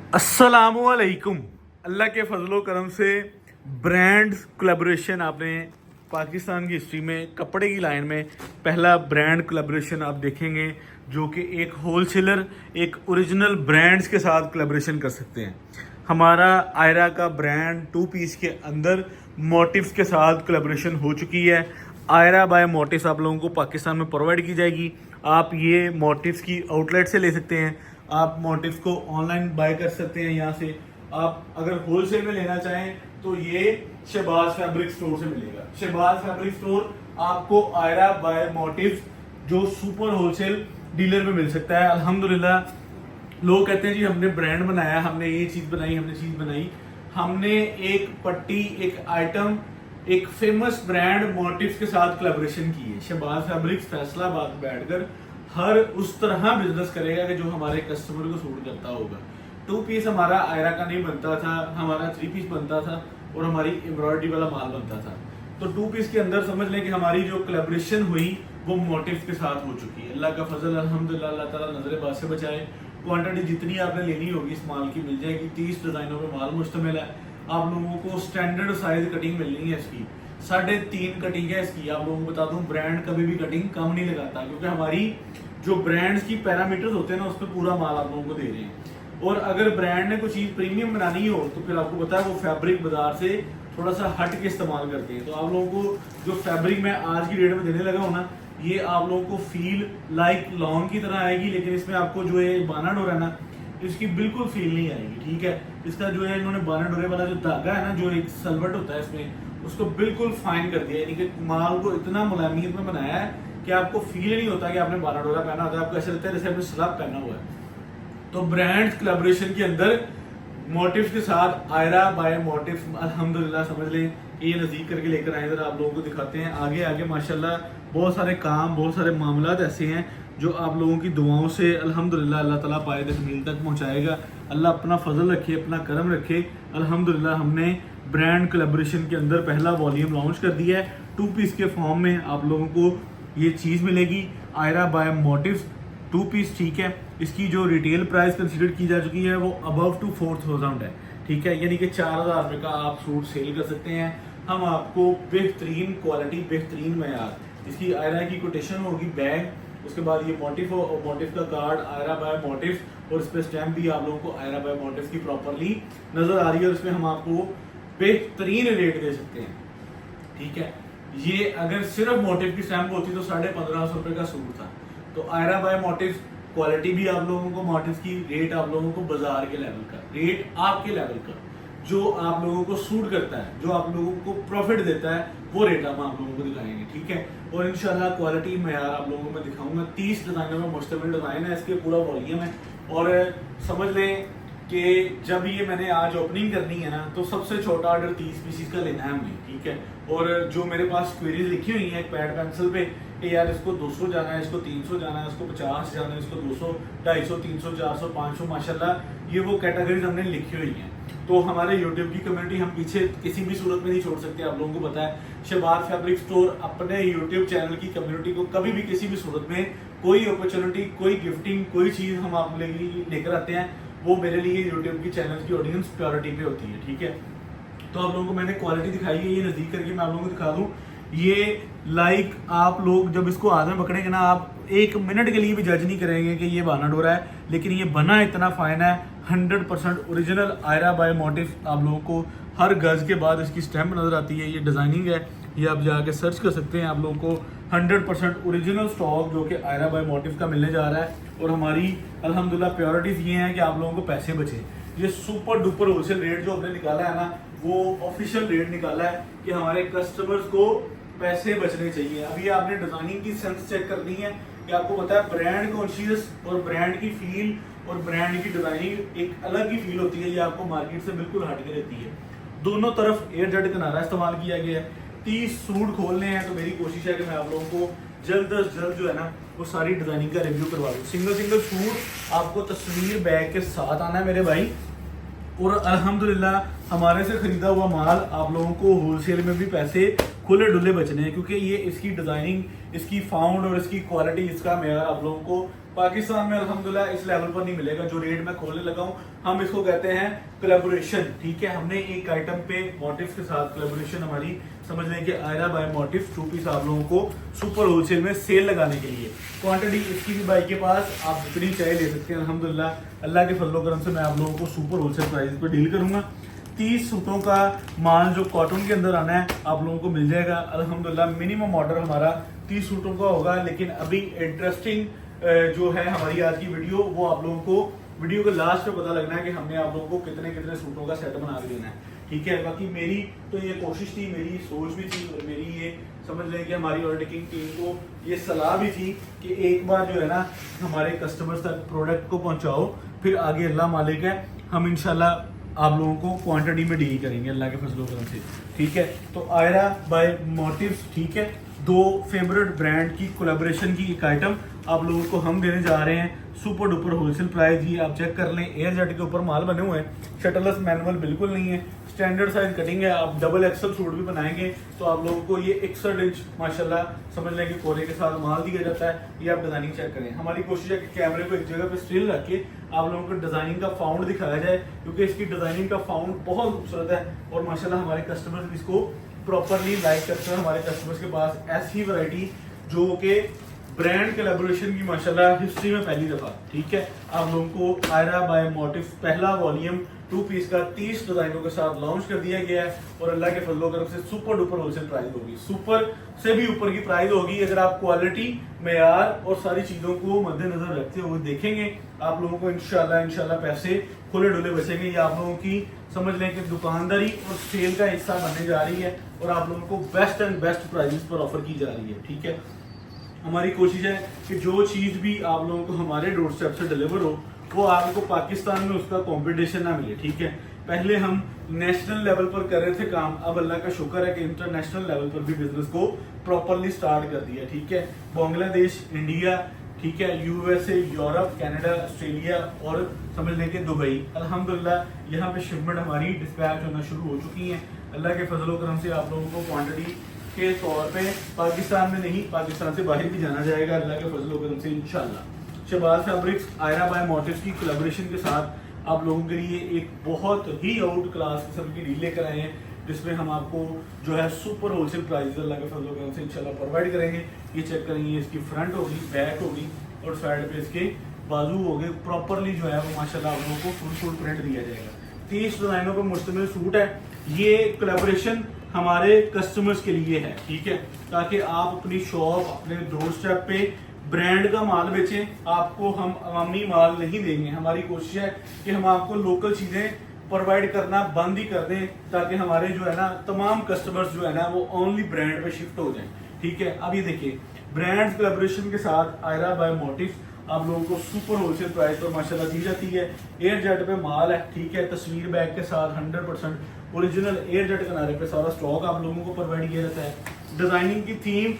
अस्सलामुअलैकुम। अल्लाह के फजलो करम से ब्रांड कोलैबोरेशन आपने पाकिस्तान की हिस्ट्री में कपड़े की लाइन में पहला ब्रांड कोलैबोरेशन आप देखेंगे, जो कि एक होलसेलर एक ओरिजिनल ब्रांड्स के साथ कोलैबोरेशन कर सकते हैं। हमारा आयरा का ब्रांड टू पीस के अंदर मोटिव्स के साथ कोलैबोरेशन हो चुकी है। आयरा बाय मोटिव्स आप लोगों को पाकिस्तान में प्रोवाइड की जाएगी। आप ये मोटिव्स की आउटलेट से ले सकते हैं, आप मोटिव्स को ऑनलाइन बाय कर सकते हैं यहाँ से। आप अगर होलसेल में लेना चाहें तो ये शहबाज फैब्रिक स्टोर से मिलेगा। शहबाज फैब्रिक स्टोर आपको आयरा बाय मोटिव्स जो सुपर होलसेल डीलर में मिल सकता है। अल्हम्दुलिल्लाह लोग कहते हैं जी हमने ब्रांड बनाया, हमने ये चीज़ बनाई, हमने चीज़ बनाई। हमने एक पट्टी, एक आइटम, एक फेमस ब्रांड मोटिव्स के साथ कोलैबोरेशन की है। शहबाज फैब्रिक्स फैसलाबाद बैठकर हर उस तरह बिजनेस करेगा कि जो हमारे कस्टमर को सूट करता होगा। टू पीस हमारा आयरा का नहीं बनता था, हमारा थ्री पीस बनता था और हमारी एम्ब्रॉयडरी वाला माल बनता था। तो टू पीस के अंदर समझ लें कि हमारी जो कोलैबोरेशन हुई वो मोटिव्स के साथ हो चुकी है। अल्लाह का फजल अल्हम्दुलिल्लाह, अल्लाह ताला नजर बाज से बचाए। क्वांटिटी जितनी आपने लेनी होगी इस माल की मिल जाएगी। 30 डिजाइनों पे माल मुश्तमिल है। आप लोगों को स्टैंडर्ड साइज कटिंग मिलनी है इसकी, 3.5 कटिंग है इसकी। आप लोगों को बता दूं ब्रांड कभी भी कटिंग कम नहीं लगाता, क्योंकि हमारी जो ब्रांड्स की पैरामीटर्स होते हैं ना उस पर पूरा माल आप लोगों को दे रहे हैं। और अगर ब्रांड ने कोई चीज़ प्रीमियम बनानी हो तो फिर आपको पता है वो फैब्रिक बाजार से थोड़ा सा हट के इस्तेमाल करते हैं। तो आप लोगों को जो फैब्रिक मैं आज की डेट में देने लगा हूँ ना, ये आप लोगों को फील लाइक लॉन्ग की तरह आएगी, लेकिन इसमें आपको जो है बाना डोरा है ना, इसकी बिल्कुल फील नहीं आएगी। ठीक है, इसका जो है इन्होंने बाना डोरे वाला जो धागा है ना, जो एक सलवट होता है इसमें, उसको बिल्कुल फाइन कर दिया। यानी कि माल को इतना मुलायमियत में बनाया है कि आपको फील नहीं होता कि आपने बाना डोरा पहना होता है। आपको ऐसा लगता है जैसे आपने स्लैब पहना हुआ है। तो ब्रांड कोलैबोरेशन के अंदर मोटिव्स के साथ आयरा बाय मोटिव्स अल्हम्दुलिल्लाह समझ लें कि ये नज़दीक करके लेकर आए, इधर आप लोगों को दिखाते हैं। आगे आगे माशाल्लाह बहुत सारे काम, बहुत सारे मामलात ऐसे हैं जो आप लोगों की दुआओं से अल्हम्दुलिल्लाह अल्लाह ताला पाए तकमील तक पहुंचाएगा। अल्लाह अपना फजल रखे, अपना करम रखे। अल्हम्दुलिल्लाह हमने ब्रांड कोलैबोरेशन के अंदर पहला वॉल्यूम लॉन्च कर दिया है। टू पीस के फॉर्म में आप लोगों को ये चीज़ मिलेगी, Ayra by motives two piece. ठीक है, इसकी जो रिटेल प्राइस कंसीडर की जा चुकी है वो अबव टू 4000 है। ठीक है, यानी कि 4000 रुपये का आप सूट सेल कर सकते हैं। हम आपको बेहतरीन क्वालिटी, बेहतरीन मयार, इसकी आयरा की कोटेशन होगी बैग, उसके बाद ये मोटिव का कार्ड आयरा बाय मोटिव, और इस पर स्टैम्प भी आप लोगों को आयरा बाय मोटिव की प्रॉपरली नजर आ रही है और इसमें हम आपको बेहतरीन रेट दे सकते हैं। ठीक है, ये अगर सिर्फ मोटिव की स्टैम्प होती तो 1550 रुपये का सूट था। तो आयरा बाय मोटिव क्वालिटी भी आप लोगों को, मोटिव की रेट आप लोगों को बाजार के लेवल का, रेट आपके लेवल का, जो आप लोगों को सूट करता है, जो आप लोगों को प्रॉफिट देता है, वो रेट हम आप लोगों को दिखाएंगे। ठीक है, और इंशाल्लाह क्वालिटी मयार आप लोगों को मैं दिखाऊंगा। 30 डिजाइनों में मुश्तमिल डिजाइन है, इसके पूरा वॉल्यूम है। और समझ लें कि जब ये मैंने आज ओपनिंग करनी है ना, तो सबसे छोटा ऑर्डर 30 पीसीस का लेना है हमने। ठीक है, और जो मेरे पास क्वेरीज लिखी हुई हैं पैड पेंसिल पे कि यार इसको 200 जाना है, इसको 300 जाना है, इसको 50 जाना है, इसको 200, 250, 300, 400, 500, माशाल्लाह ये वो कैटेगरीज हमने लिखी हुई हैं। तो हमारे यूट्यूब की कम्युनिटी हम पीछे किसी भी सूरत में नहीं छोड़ सकते। आप लोगों को पता है शहबाज फैब्रिक स्टोर अपने यूट्यूब चैनल की कम्युनिटी को कभी भी किसी भी सूरत में कोई अपॉर्चुनिटी, कोई गिफ्टिंग, कोई चीज़ हम आप लेकर आते हैं, वो मेरे लिए यूट्यूब की चैनल की ऑडियंस प्रायोरिटी पे होती है। ठीक है, तो आप लोगों को मैंने क्वालिटी दिखाई है, ये नज़दीक करके मैं आप लोगों को दिखा दूँ। ये लाइक आप लोग जब इसको हाथ में पकड़ेंगे ना, आप 1 मिनट के लिए भी जज नहीं करेंगे कि ये बाना डोरा है, लेकिन ये बना इतना फाइन है। 100% ओरिजिनल आयरा बाय मोटिव आप लोगों को हर गज के बाद इसकी स्टैम्प नज़र आती है। ये डिज़ाइनिंग है, ये आप जाके सर्च कर सकते हैं। आप लोगों को 100% ओरिजिनल स्टॉक जो कि आयरा बाय मोटिव का मिलने जा रहा है। और हमारी अल्हम्दुलिल्लाह प्रायोरिटीज़ ये हैं कि आप लोगों को पैसे बचे। ये सुपर डुपर होलसेल रेट जो हमने निकाला है ना, वो ऑफिशियल रेट निकाला है कि हमारे कस्टमर्स को पैसे बचने चाहिए। अभी आपने डिजाइनिंग की सेंस चेक करनी है कि आपको पता है ब्रांड कॉन्शियस और ब्रांड की फील और ब्रांड की डिजाइनिंग एक अलग ही फील होती है। ये आपको मार्केट से बिल्कुल हट के रहती है। दोनों तरफ एयर जेट किनारा इस्तेमाल किया गया है। 30 सूट खोलने हैं, तो मेरी कोशिश है कि मैं आप लोगों को जल्द अज जल्द जो है ना वो सारी डिजाइनिंग का रिव्यू करवा दूँ। सिंगल सूट आपको तस्वीर बैग के साथ आना है मेरे भाई। और अल्हम्दुलिल्लाह हमारे से खरीदा हुआ माल आप लोगों को होलसेल में भी पैसे खुले डुले बचने हैं, क्योंकि ये इसकी डिजाइनिंग, इसकी फाउंड और इसकी क्वालिटी, इसका मेयार आप लोगों को पाकिस्तान में अल्हम्दुलिल्लाह इस लेवल पर नहीं मिलेगा जो रेट मैं खोलने लगा हूँ। हम इसको कहते हैं कोलैबोरेशन, ठीक है। हमने एक आइटम पे मोटिव्स के साथ कोलैबोरेशन हमारी समझ लें कि आयरा बाय मोटिव्स 2 पीस आप लोगों को सुपर होलसेल में सेल लगाने के लिए। क्वांटिटी इसकी भी भाई के पास आप जितनी चाहे ले सकते हैं। अल्हम्दुलिल्लाह अल्लाह के फजलो करम से मैं आप लोगों को सुपर होलसेल प्राइस पर डील करूंगा। 30 सूटों का माल जो कॉटन के अंदर आना है आप लोगों को मिल जाएगा। अल्हम्दुलिल्लाह मिनिमम ऑर्डर हमारा 30 सूटों का होगा। लेकिन अभी इंटरेस्टिंग जो है हमारी आज की वीडियो, वो आप लोगों को वीडियो के लास्ट पे पता लगना है कि हमने आप लोगों को कितने कितने सूटों का सेट बना के देना है, ठीक है। बाकी मेरी तो ये कोशिश थी, मेरी सोच भी थी और मेरी ये समझ लें कि हमारी ऑर्डरिंग टीम को ये सलाह भी थी कि एक बार जो है ना हमारे कस्टमर्स तक प्रोडक्ट को पहुंचाओ, फिर आगे अल्लाह मालिक है, हम इंशाल्लाह आप लोगों को क्वांटिटी में डील करेंगे अल्लाह के फजलो करम से, ठीक है। तो आयरा बाय मोटिव्स, ठीक है, 2 फेवरेट ब्रांड की कोलैबोरेशन की एक आइटम आप लोगों को हम देने जा रहे हैं सुपर डुपर होलसेल प्राइस। ये आप चेक कर लें, एयर जेट के ऊपर माल बने हुए हैं, शटरलेस मैनुअल बिल्कुल नहीं है, स्टैंडर्ड साइज कटिंग है। आप डबल एक्सल सूट भी बनाएंगे तो आप लोगों को ये 61 इंच माशाल्लाह समझ लें कि कोरे के साथ माल दिया जाता है। ये आप डिजाइनिंग चेक करें। हमारी कोशिश है कि कैमरे को एक जगह पे स्टिल रख के आप लोगों को डिजाइनिंग का फाउंड दिखाया जाए, क्योंकि इसकी डिजाइनिंग का फाउंड बहुत खूबसूरत है और माशाल्लाह हमारे कस्टमर्स इसको प्रॉपरली लाइक करते हैं। हमारे कस्टमर्स के पास ऐसी वैरायटी जो कि ब्रांड कोलैबोरेशन की माशाल्लाह हिस्ट्री में पहली दफा, ठीक है, आप लोगों को आयरा बाय मोटिव्स पहला वॉल्यूम 2 पीस का 30 डिजाइनों के साथ लॉन्च कर दिया गया है और अल्लाह के फजलो करम से सुपर डुपर होलसेल प्राइस होगी, सुपर से भी ऊपर की प्राइस होगी। अगर आप क्वालिटी, मेयार और सारी चीजों को मद्देनजर रखते हुए देखेंगे आप लोगों को इंशाल्लाह पैसे खुले डुले बचेंगे। ये आप लोगों की समझ लें कि दुकानदारी और सेल का हिस्सा बनने जा रही है और आप लोगों को बेस्ट एंड बेस्ट प्राइसेस पर ऑफर की जा रही है, ठीक है। हमारी कोशिश है कि जो चीज़ भी आप लोगों को हमारे डोर स्टेप से डिलीवर हो वो आपको पाकिस्तान में उसका कंपटीशन ना मिले, ठीक है। पहले हम नेशनल लेवल पर कर रहे थे काम, अब अल्लाह का शुक्र है कि इंटरनेशनल लेवल पर भी बिजनेस को प्रॉपरली स्टार्ट कर दिया, ठीक है। बांग्लादेश, इंडिया, ठीक है, यूएसए, यूरोप, कनाडा, ऑस्ट्रेलिया और समझ लें कि दुबई, अल्हम्दुलिल्लाह यहाँ पे शिपमेंट हमारी डिस्पैच होना शुरू हो चुकी है। अल्लाह के फजलो करम से आप लोगों को क्वांटिटी के तौर पे पाकिस्तान में नहीं, पाकिस्तान से बाहर भी जाना जाएगा अल्लाह के फजलो करम से इंशाल्लाह। Shahbaz fabrics Ayra by motives की कोलैबोरेशन के साथ आप लोगों के लिए एक बहुत ही आउट क्लास किस्म की डील लेकर आए हैं, जिसमें हम आपको जो है सुपर होलसेल प्राइस अल्लाह के फजलो करम से इंशाल्लाह प्रोवाइड करेंगे। ये चेक करेंगे, इसकी फ्रंट होगी, बैक होगी और साइड पे इसके बाजू हो गए, प्रॉपरली जो है वो माशाल्लाह आप लोगों को फुल प्रिंट दिया जाएगा। 30 डिजाइनों पर मुश्तमिल सूट है। ये कोलैबोरेशन हमारे कस्टमर्स के लिए है, ठीक है, ताकि आप अपनी शॉप, अपने डोर स्टेप पे ब्रांड का माल बेचें। आपको हम अवामी माल नहीं देंगे। हमारी कोशिश है कि हम आपको लोकल चीजें प्रोवाइड करना बंद ही कर दें, ताकि हमारे जो है ना तमाम कस्टमर्स जो है ना वो ओनली ब्रांड पे शिफ्ट हो जाएं, ठीक है। अब ये देखिए, ब्रांड कोलैबोरेशन के साथ आयरा बाय मोटिव्स आप लोगों को सुपर होलसेल प्राइस पर माशाल्लाह दी जाती है। एयर जेट पे माल है, ठीक है, तस्वीर बैग के साथ 100% ओरिजिनल एयर जेट किनारे पे सारा स्टॉक आप लोगों को प्रोवाइड किया जाता है। डिजाइनिंग की थीम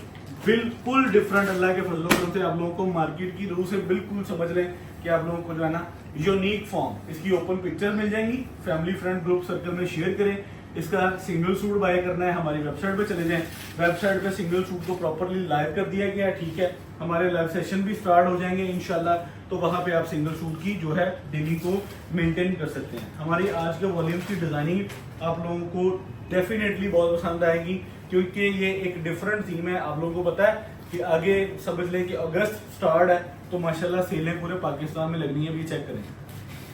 बिल्कुल डिफरेंट, अल्लाह के फजलों करम से आप लोगों को मार्केट की रूह से बिल्कुल समझ लें कि आप लोगों को जो है ना यूनिक फॉर्म, इसकी ओपन पिक्चर मिल जाएंगी। फैमिली फ्रेंड ग्रुप सर्कल में शेयर करें। इसका सिंगल सूट बाय करना है, हमारी वेबसाइट पे चले जाएं। वेबसाइट पे सिंगल सूट को प्रॉपरली लाइव कर दिया गया है, ठीक है। हमारे लाइव सेशन भी स्टार्ट हो जाएंगे इंशाल्लाह, तो वहां पे आप सिंगल सूट की जो है डीलिंग को मेंटेन कर सकते हैं। हमारी आज के वॉल्यूम की डिजाइनिंग आप लोगों को डेफिनेटली बहुत पसंद आएगी, क्योंकि ये एक डिफरेंट थीम है। आप लोगों को पता है कि आगे समझ लें कि अगस्त स्टार्ट है, तो माशाल्लाह सेलें पूरे पाकिस्तान में लगनी है। भी चेक करें,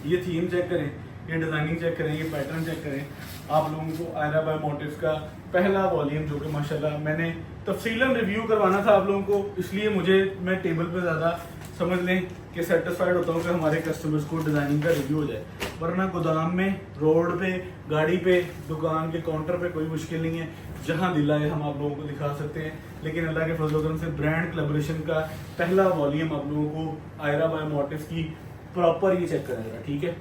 ये थीम चेक करें, ये डिजाइनिंग चेक करें, ये पैटर्न चेक करें। आप लोगों को आयरा बाय मोटिव्स का पहला वॉल्यूम जो कि माशाल्लाह मैंने तफसीलन रिव्यू करवाना था आप लोगों को, इसलिए मैं टेबल पे ज़्यादा समझ लें कि सेटिस्फाइड होता हूँ कि हमारे कस्टमर्स को डिज़ाइनिंग का रिव्यू हो जाए। वरना गोदाम में, रोड पे, गाड़ी पे, दुकान के काउंटर पे कोई मुश्किल नहीं है। जहाँ दिल आए हम आप लोगों को दिखा सकते हैं। लेकिन अल्लाह के फजल करम से ब्रांड कोलैबोरेशन का पहला वॉल्यूम आप लोगों को आयरा बाय मोटिव्स की प्रॉपर ये चेक करेगा, ठीक है।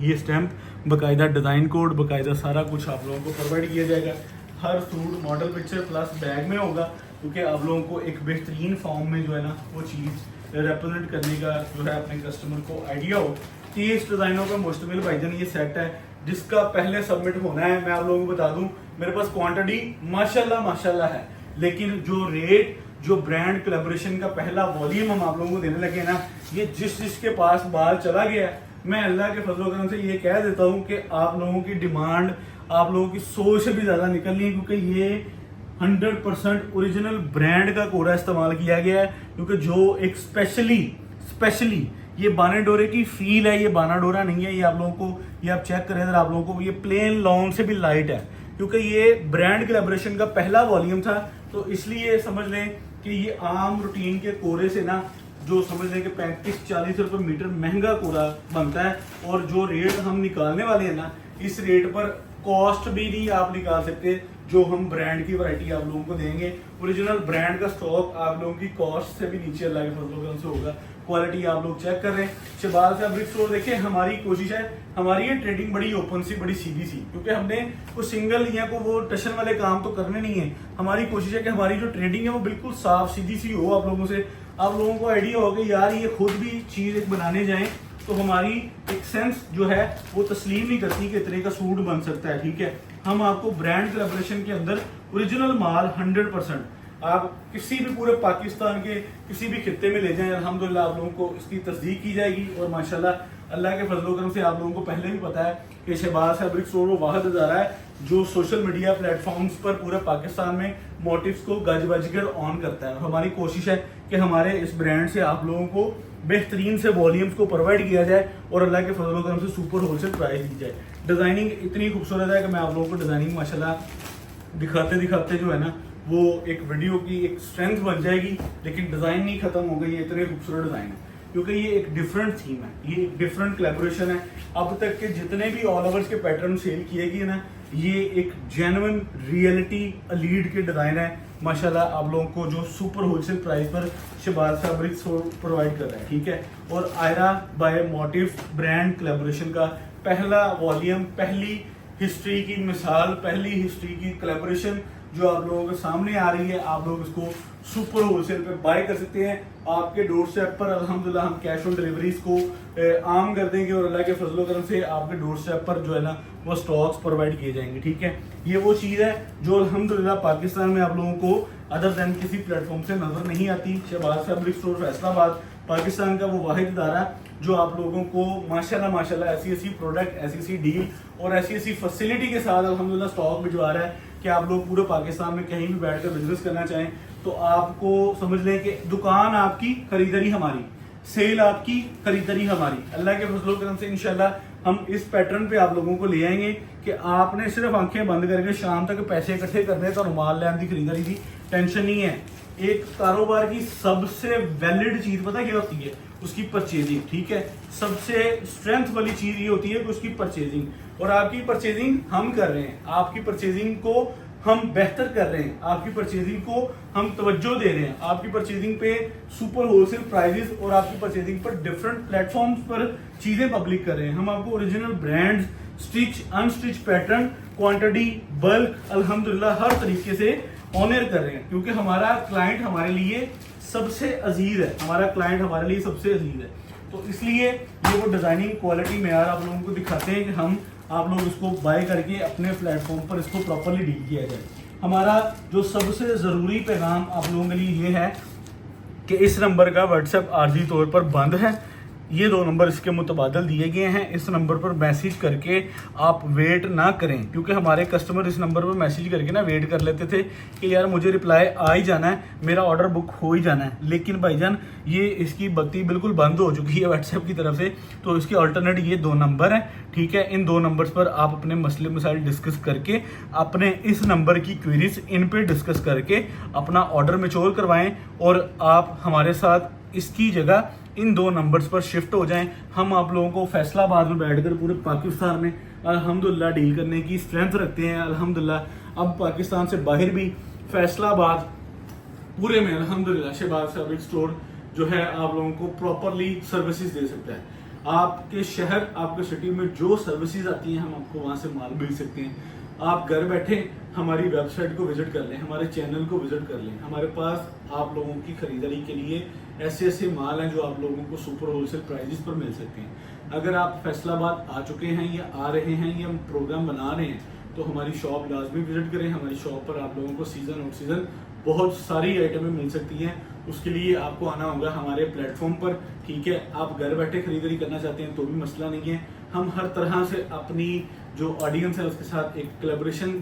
ये स्टैम्प, बाकायदा डिज़ाइन कोड, बाकायदा सारा कुछ आप लोगों को प्रोवाइड किया जाएगा। हर suit model picture plus bag में होगा, क्योंकि आप लोगों को एक बेहतरीन फॉर्म में जो है ना वो चीज़ रिप्रेजेंट करने का जो है अपने कस्टमर को आइडिया हो। 30 डिज़ाइनों का मुश्तमिल भाईजान ये सेट है, जिसका पहले सबमिट होना है। मैं आप लोगों को बता दूं, मेरे पास क्वांटिटी माशाल्लाह है, लेकिन जो रेट जो ब्रांड कोलैबोरेशन का पहला वॉल्यूम हम आप लोगों को देने लगे ना, ये जिसके पास बाल चला गया है, मैं अल्लाह के फजल करम से ये कह देता हूँ कि आप लोगों की डिमांड आप लोगों की सोच से भी ज़्यादा निकल रही है, क्योंकि ये 100% ओरिजिनल ब्रांड का कोरा इस्तेमाल किया गया है। क्योंकि जो एक स्पेशली ये बाना डोरे की फील है, ये बाना डोरा नहीं है। ये आप लोगों को, ये आप चेक करें अगर आप लोगों को, ये प्लेन लॉन्ग से भी लाइट है, क्योंकि ये ब्रांड कोलैबोरेशन का पहला वॉल्यूम था। तो इसलिए समझ लें कि ये आम रूटीन के कोरे से ना, जो समझ लें कि 35-40 रुपये मीटर महंगा कोरा बनता है, और जो रेट हम निकालने वाले हैं ना, इस रेट पर कॉस्ट भी नहीं आप निकाल सकते जो हम ब्रांड की वैरायटी आप लोगों को देंगे। ओरिजिनल ब्रांड का स्टॉक आप लोगों की कॉस्ट से भी नीचे अल्लाह के फजल से होगा। क्वालिटी आप लोग चेक कर रहे हैं। शहबाज फैब्रिक स्टोर देखिए, हमारी कोशिश है, हमारी ये ट्रेडिंग बड़ी ओपन सी, बड़ी सीधी सी, क्योंकि हमने कोई सिंगल या को वो टशन वाले काम तो करने नहीं है। हमारी कोशिश है कि हमारी जो ट्रेडिंग है वो बिल्कुल साफ सीधी सी हो। आप लोगों से, आप लोगों को आइडिया हो कि यार ये खुद भी चीज़ एक बनाने जाएं तो हमारी एक सेंस जो है वो तस्लीम नहीं करती कि इतने का सूट बन सकता है। ठीक है, हम आपको ब्रांड कोलैबोरेशन के अंदर ओरिजिनल माल 100% आप किसी भी पूरे पाकिस्तान के किसी भी खित्ते में ले जाएं, अल्हम्दुलिल्लाह आप लोगों को इसकी तस्दीक की जाएगी। और माशाल्लाह अल्लाह के फजल करम से आप लोगों को पहले भी पता है कि शहबाज फैब्रिक स्टोर वो वाहिद इदारा है जो सोशल मीडिया प्लेटफॉर्म्स पर पूरे पाकिस्तान में मोटिव्स को गज बज कर ऑन करता है। और हमारी कोशिश है कि हमारे इस ब्रांड से आप लोगों को बेहतरीन से वॉल्यूम्स को प्रोवाइड किया जाए और अल्लाह के फजल करम से सुपर होलसेल प्राइस दी जाए। डिज़ाइनिंग इतनी खूबसूरत है कि मैं आप लोगों को डिज़ाइनिंग माशाल्लाह दिखाते दिखाते जो है ना वो एक वीडियो की एक स्ट्रेंथ बन जाएगी, लेकिन डिज़ाइन नहीं खत्म हो गई है। इतने खूबसूरत डिज़ाइन है क्योंकि ये एक डिफरेंट थीम है, ये एक डिफरेंट कोलैबोरेशन है। अब तक के जितने भी ऑल ओवर्स के पैटर्न सेल किए गए ना, ये एक जेन्युइन रियलिटी लीड के डिज़ाइन है माशाल्लाह। आप लोगों को जो सुपर होलसेल प्राइस पर शहबाज फैब्रिक प्रोवाइड कर रहा है। ठीक है, और Ayra by motive brand collaboration का पहला वॉल्यूम, पहली हिस्ट्री की मिसाल, पहली हिस्ट्री की कोलैबोरेशन जो आप लोगों के सामने आ रही है, आप लोग इसको सुपर होलसेल पे बाय कर सकते हैं। आपके डोर स्टेप पर अल्हम्दुलिल्लाह हम कैश ऑन डिलीवरीज को आम कर देंगे और अल्लाह के फजलो करम से आपके डोर स्टेप पर जो है ना वो स्टॉक्स प्रोवाइड किए जाएंगे। ठीक है, ये वो चीज़ है जो अल्हम्दुलिल्लाह पाकिस्तान में आप लोगों को अदर दैन किसी प्लेटफॉर्म से नजर नहीं आती। शहबाज फैब्रिक स्टोर फैसलाबाद पाकिस्तान का वो वाहिद इदारा जो आप लोगों को माशाल्लाह ऐसी प्रोडक्ट, ऐसी डील और ऐसी फैसिलिटी के साथ अल्हम्दुलिल्लाह स्टॉक भिजवा रहा है कि आप लोग पूरे पाकिस्तान में कहीं भी बैठकर बिजनेस करना चाहें तो आपको समझ लें कि दुकान आपकी, खरीदारी हमारी, सेल आपकी, खरीदारी हमारी। अल्लाह के फजल करम से इंशाल्लाह हम इस पैटर्न पे आप लोगों को ले आएंगे कि आपने सिर्फ आंखें बंद करके शाम तक पैसे इकट्ठे करने तो माल लैन की खरीदारी की टेंशन नहीं है। एक कारोबार की सबसे वैलिड चीज पता क्या होती है? उसकी परचेजिंग। ठीक है, सबसे स्ट्रेंथ वाली चीज ये होती है कि उसकी परचेजिंग, और आपकी परचेजिंग हम कर रहे हैं, आपकी परचेजिंग को हम बेहतर कर रहे हैं, आपकी परचेजिंग को हम तवज्जो दे रहे हैं, आपकी परचेजिंग पे सुपर होलसेल प्राइजेस और आपकी परचेजिंग पर डिफरेंट प्लेटफॉर्म्स पर चीजें पब्लिक कर रहे हैं। हम आपको original brand, stitch, unstitch pattern, quantity, bulk अल्हम्दुलिल्लाह हर तरीके से ऑनर कर रहे हैं, क्योंकि हमारा क्लाइंट हमारे लिए सबसे अजीज है, हमारा क्लाइंट हमारे लिए सबसे अजीज है। तो इसलिए ये वो डिजाइनिंग क्वालिटी में यार आप लोगों को दिखाते हैं कि हम आप लोग इसको बाय करके अपने प्लेटफॉर्म पर इसको प्रॉपरली डील किया जाए। हमारा जो सबसे ज़रूरी पैगाम आप लोगों के लिए ये है कि इस नंबर का व्हाट्सएप आर्जी तौर पर बंद है। ये 2 नंबर इसके मुतबादल दिए गए हैं। इस नंबर पर मैसेज करके आप वेट ना करें, क्योंकि हमारे कस्टमर इस नंबर पर मैसेज करके ना वेट कर लेते थे कि यार मुझे रिप्लाई आ ही जाना है, मेरा ऑर्डर बुक हो ही जाना है। लेकिन भाईजान ये इसकी बत्ती बिल्कुल बंद हो चुकी है व्हाट्सएप की तरफ से, तो इसके अल्टरनेट ये 2 नंबर हैं। ठीक है, इन 2 नंबर्स पर आप अपने मसले मसाइल डिस्कस करके अपने इस नंबर की क्वेरीज इन पे डिस्कस करके अपना ऑर्डर मैच्योर करवाएं और आप हमारे साथ इसकी जगह इन 2 नंबर्स पर शिफ्ट हो जाएं। हम आप लोगों को फैसलाबाद में बैठकर पूरे पाकिस्तान में अल्हम्दुलिल्लाह डील करने की स्ट्रेंथ रखते हैं। अल्हम्दुलिल्लाह अब पाकिस्तान से बाहर भी फैसलाबाद पूरे में अल्हम्दुलिल्लाह शहबाज फैब्रिक स्टोर जो है आप लोगों को प्रॉपरली सर्विसेज दे सकता है। आपके शहर, आपके सिटी में जो सर्विसेज आती हैं हम आपको वहाँ से माल मिल सकते हैं। आप घर बैठे हमारी वेबसाइट को विजिट कर लें, हमारे चैनल को विजिट कर लें। हमारे पास आप लोगों की खरीदारी के लिए ऐसे माल हैं जो आप लोगों को सुपर होलसेल प्राइजेस पर मिल सकते हैं। अगर आप फैसलाबाद आ चुके हैं या आ रहे हैं या प्रोग्राम बना रहे हैं तो हमारी शॉप लाजमी विजिट करें। हमारी शॉप पर आप लोगों को सीजन और सीजन बहुत सारी आइटमें मिल सकती हैं। उसके लिए आपको आना होगा हमारे प्लेटफॉर्म पर, ठीक है। आप घर बैठे खरीदारी करना चाहते हैं तो भी मसला नहीं है। हम हर तरह से अपनी जो ऑडियंस है उसके साथ एक कोलैबोरेशन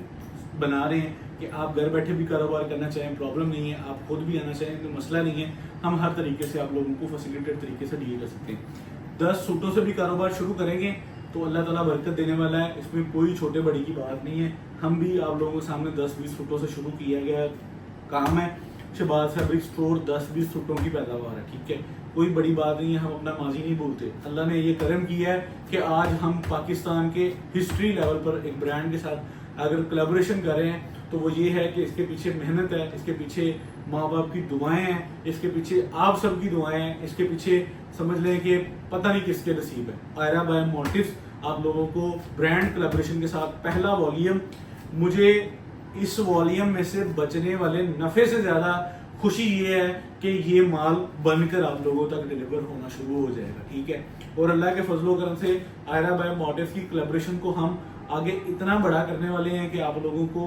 बना रहे हैं कि आप घर बैठे भी कारोबार करना चाहें, प्रॉब्लम नहीं है। आप खुद भी आना चाहें तो मसला नहीं है। हम हर तरीके से आप लोगों को फैसिलिटेड तरीके से डील कर सकते हैं। 10 सूटों से भी कारोबार शुरू करेंगे तो अल्लाह ताला बरकत देने वाला है। इसमें कोई छोटे बड़ी की बात नहीं है। हम भी आप लोगों के सामने 10-20 सूटों से शुरू किया गया काम है। शहबाज फैब्रिक स्टोर 10-20 सूटों की पैदावार है, ठीक है। कोई बड़ी बात नहीं है। हम अपना माजी नहीं भूलते। अल्लाह ने ये करम किया है कि आज हम पाकिस्तान के हिस्ट्री लेवल पर एक ब्रांड के साथ अगर कोलैबोरेशन कर रहे हैं तो वो ये है कि इसके पीछे मेहनत है, इसके पीछे माँ बाप की दुआएं हैं, इसके पीछे आप सब की दुआएं हैं, इसके पीछे समझ लें कि पता नहीं किसके नसीब है। आयरा बाय मोटिव्स आप लोगों को ब्रांड कोलैबोरेशन के साथ पहला वॉल्यूम, मुझे इस वॉल्यूम में से बचने वाले नफे से ज्यादा खुशी ये है कि ये माल बनकर आप लोगों तक डिलीवर होना शुरू हो जाएगा, ठीक है। और अल्लाह के फजलो करम से आयरा बाय मोटिव्स की कोलैबोरेशन को हम आगे इतना बड़ा करने वाले हैं कि आप लोगों को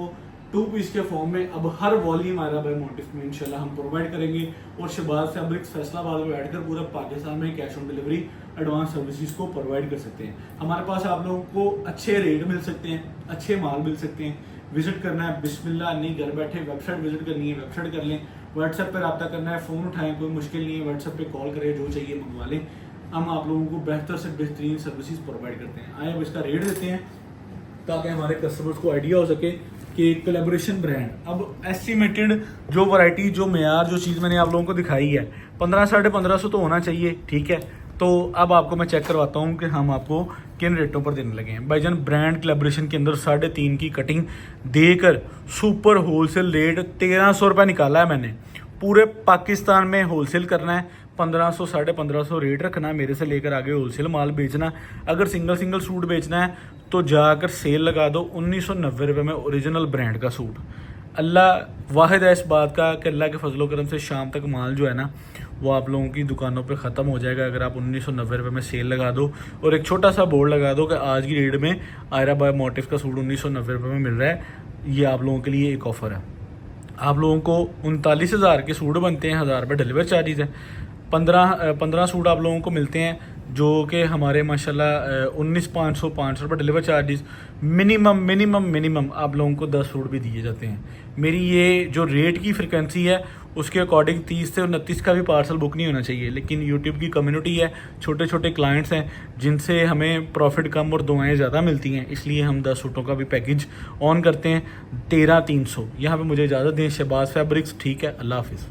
2 पीस के फॉर्म में अब हर वॉल्यूम आयरा बाय मोटिव्स में इंशाल्लाह हम प्रोवाइड करेंगे। और शहबाज फैब्रिक्स फैसलाबाद में बैठकर पूरा पाकिस्तान में cash on delivery advance services को प्रोवाइड कर सकते हैं। हमारे पास आप लोगों को अच्छे रेट मिल सकते हैं, अच्छे माल मिल सकते हैं। विजिट करना है बिस्मिल्लाह, नहीं घर बैठे वेबसाइट विजिट करनी है वेबसाइट कर लें, व्हाट्सएप पर रब्ता करना है फ़ोन उठाएं, कोई मुश्किल नहीं है, व्हाट्सएप पे कॉल करें, जो चाहिए मंगवा लें। हम आप लोगों को बेहतर से बेहतरीन सर्विसेज प्रोवाइड करते हैं। आए अब इसका रेट देते हैं ताकि हमारे कस्टमर्स को आइडिया हो सके कि कोलैबोरेशन ब्रांड अब एस्टिमेटेड जो वैरायटी जो मेयार जो चीज़ मैंने आप लोगों को दिखाई है 1500-1550 तो होना चाहिए, ठीक है। तो अब आपको मैं चेक करवाता हूँ कि हम आपको किन रेटों पर देने लगे हैं। भाईजान ब्रांड कोलैबोरेशन के अंदर 3.5 की कटिंग देकर सुपर होलसेल रेट 1300 रुपये निकाला है मैंने। पूरे पाकिस्तान में होलसेल करना है, 1500 1550 रेट रखना है, मेरे से लेकर आगे होलसेल माल बेचना। अगर सिंगल सूट बेचना है तो जाकर सेल लगा दो 1990 रुपये में ओरिजिनल ब्रांड का सूट। अल्लाह वाहिद है इस बात का कि अल्लाह के फजलो करम से शाम तक माल जो है ना वो आप लोगों की दुकानों पे ख़त्म हो जाएगा अगर आप 1990 रुपये में सेल लगा दो और एक छोटा सा बोर्ड लगा दो कि आज की रेट में आयरा बाय मोटिव का सूट 1990 रुपये में मिल रहा है। ये आप लोगों के लिए एक ऑफ़र है। आप लोगों को 39,000 के सूट बनते हैं, 1000 रुपये डिलीवर चार्जेस है। 15 सूट आप लोगों को मिलते हैं जो कि हमारे माशाल्लाह 19,500 रुपये डिलीवर चार्जेस। मिनिमम आप लोगों को 10 सूट भी दिए जाते हैं। मेरी ये जो रेट की फ्रिक्वेंसी है उसके अकॉर्डिंग 30 से 29 का भी पार्सल बुक नहीं होना चाहिए, लेकिन यूट्यूब की कम्युनिटी है, छोटे छोटे क्लाइंट्स हैं जिनसे हमें प्रॉफिट कम और दुआएं ज़्यादा मिलती हैं, इसलिए हम 10 सूटों का भी पैकेज ऑन करते हैं 13,300। यहाँ पे मुझे इजाज़त दें। शहबाज फैब्रिक्स, ठीक है, अल्लाह हाफिज़।